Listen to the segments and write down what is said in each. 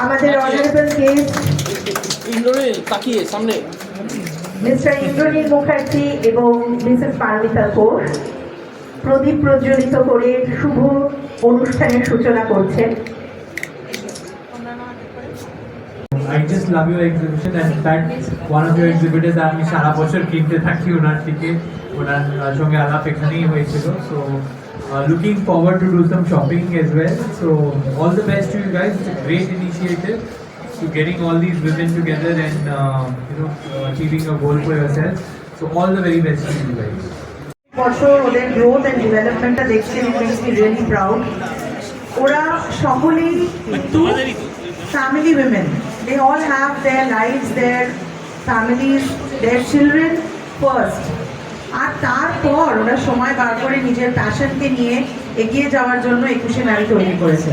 আমাদের honourable guest Indranil তাকিয়ে সামনে মিস্টার ইন্দ্রনীল মুখার্জি এবং মিসেস পারমিতা ঘোষ প্রদীপ প্রজ্বলিত করে শুভ অনুষ্ঠানের সূচনা করছেন। I just love your exhibition, and in fact one of your exhibitors আমি সারা বছর কিনতে থাকি ওনার থেকে, ওনার সঙ্গে আলাপ এখানেই হয়েছিল। So looking forward to do some shopping as well. So all the best to you guys. It's a great initiative to getting all these women together and achieving a goal for yourself. So all the very best to you guys. বছর ওদের growth and ডেভেলপমেন্টটা দেখছি, it makes me really proud. ওরা সকলেই কিন্তু family women, they all have their lives, their families, their children first. আর তারপর ওরা সময় বার করে নিজের প্যাশনকে নিয়ে এগিয়ে যাওয়ার জন্য 21শে নারী তৈরি করেছে।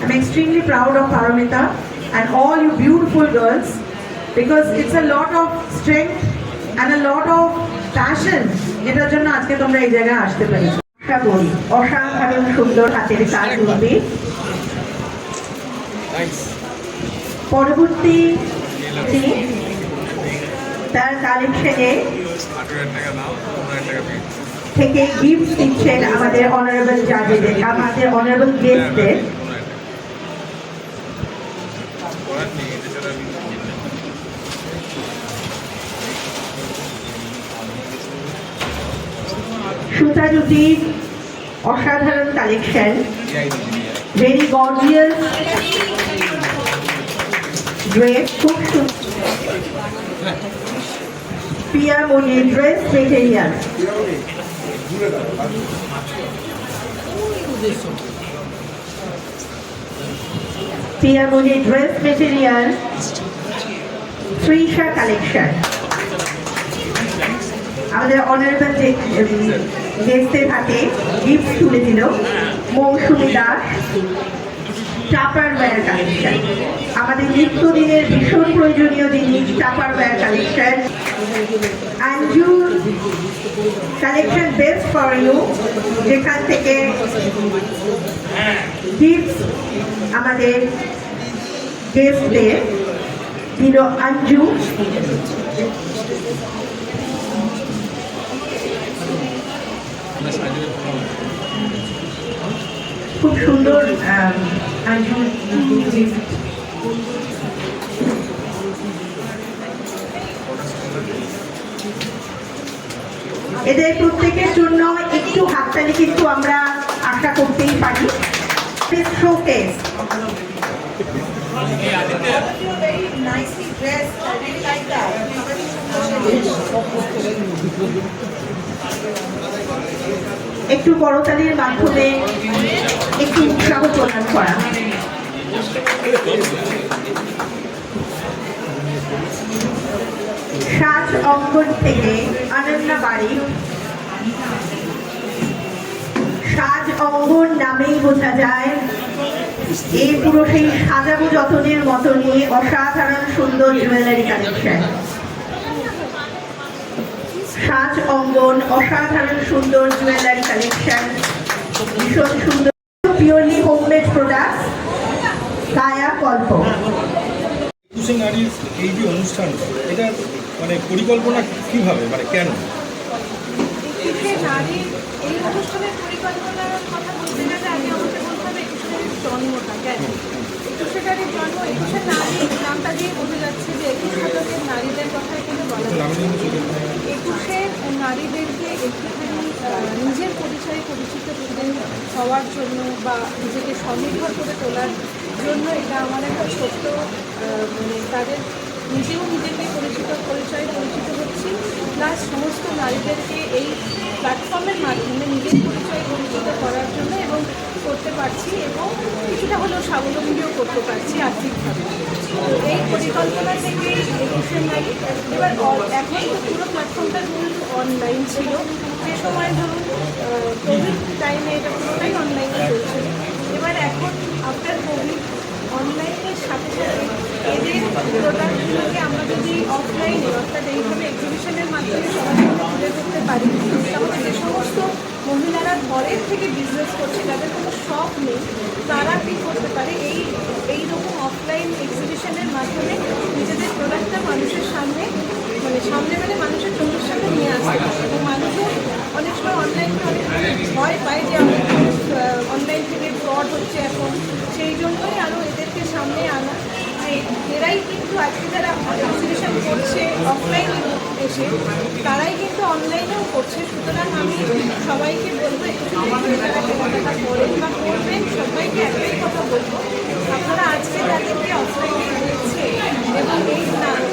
I am extremely proud of Paramita and all you beautiful girls, because it's a lot of strength and a lot of passion, যেটার জন্য আজকে তোমরা এই জায়গায় আসতে পেরেছো। আশা করি অসাধারণ সুন্দর হাতের কাজ উঠবে। পরবর্তী তার কালেকশনে থেকে গিফট দিচ্ছেন আমাদের অনারেবল জাজেদের, আমাদের অনারেবল গেস্টদের। সুতা জুটির অসাধারণ কালেকশন, ভেরি গর্জিয়াস ড্রেস, খুব সুন্দর পিয়া মনি ড্রেস মেটেরিয়াল, পিয়া মনি ড্রেস মেটেরিয়াল, ত্রিশা কালেকশন। আমাদের অনারেবল গেস্টের হাতে গিফট তুলে দিল মৌসুমী দাস, টাপারওয়্যার কালেকশন, আমাদের নিত্যদিনের ভীষণ প্রয়োজনীয় জিনিস Tupperware collection. Anju collection best for you, যেখান থেকে গিফট আমাদের গেস্টদের দিল আঞ্জু। খুব সুন্দর এদের প্রত্যেকের জন্য একটু হাততালি কিন্তু আমরা আশা করতেই পারি। শোকেস একটু করতালির মাধ্যমে একটু উৎসাহ প্রদান করা। সাজ অঙ্গন থেকে অনন্যা বাড়ি, সাজ অঙ্গন নামেই বোঝা যায় এই পুরো সেই সাজাবো যতনের মতো নিয়ে অসাধারণ সুন্দর জুয়েলারি কালেকশন। সাজ অঙ্গন অসাধারণ সুন্দর জুয়েলারি কালেকশন, ভীষণ সুন্দর পিওরলি হোমমেড প্রোডাক্ট, কায়া কল্প। 21শে নারীর এই যে অনুষ্ঠানটা, এটা মানে পরিকল্পনা কিভাবে, মানে কেন? 21শে নারীর এই অনুষ্ঠানের পরিকল্পনার কথা বলতে গেলে আগে আমাকে বলতে হবে 21শে জন্মটা কেন। 21শে নারীর জন্ম, 21শে নারী নামটা দিয়ে বোঝা যাচ্ছে যে 21 শতকের নারীদের কথা এখানে বলা যাচ্ছে। 21শে নারীদেরকে একটুখানি নিজের পরিচয়ে পরিচিত হওয়ার জন্য বা নিজেকে স্বনির্ভর করে তোলার জন্য এটা আমার একটা ছোট্ট মানে তাদের নিজেও নিজেকে পরিচয় পরিচিত হচ্ছি, প্লাস সমস্ত নারীদেরকে এই প্ল্যাটফর্মের মাধ্যমে নিজের পরিচয় পরিচিত করার জন্য এবং করতে পারছি এবং কিছুটা হলেও স্বাবলম্বীও করতে পারছি আর্থিকভাবে। এই পরিকল্পনা থেকে 21শে নারী এবার এখন তো পুরো প্ল্যাটফর্মটা যেহেতু অনলাইন ছিল, যে সময় ধরুন কোভিড টাইমে এটা পুরোটাই অনলাইনে চলছিল, এবার এখন আফটার কোভিড অনলাইনের সাথে সাথে এদের প্রোডাক্টগুলোকে আমরা যদি অফলাইনে অর্থাৎ এইভাবে এক্সিবিশনের মাধ্যমে সবাই তুলে ধরতে পারি, তাহলে যে সমস্ত মহিলারা ঘরের থেকে বিজনেস করছে, যাদের কোনো শপ নেই, তারা কী করতে পারে, এইরকম অফলাইন এক্সিবিশনের মাধ্যমে নিজেদের প্রোডাক্টটা মানুষের সামনে মানে মানুষের চোখের সামনে নিয়ে আসতে পারে। এবং মানুষও অনেক সময় অনলাইনে অনেক ভয় পায় যে অনলাইন থেকে ফ্রড হচ্ছে এখন, সেই জন্যই আরও এদেরকে সামনে আনা যে এরাই কিন্তু আজকে যারা এক্সিবিশন করছে অফলাইন এসে তারাই কিন্তু অনলাইনেও করছে। সুতরাং আমি সবাইকে বলবো একটু যদি যারা কেনাকাটা করেন বা করবেন সবাইকে একটাই কথা বলবো, আপনারা আজকে যাদেরকে অফলাইনে দেখছে এবং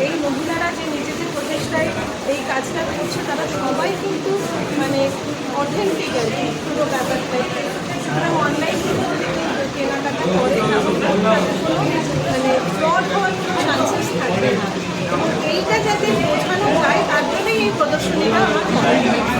এই মহিলারা যে নিজেদের প্রচেষ্টায় এই কাজটা করছে তারা সবাই কিন্তু মানে অথেন্টিক আর কি পুরো ব্যাপারটাই। সুতরাং অনলাইন কেনাকাটা করেন এবং মানে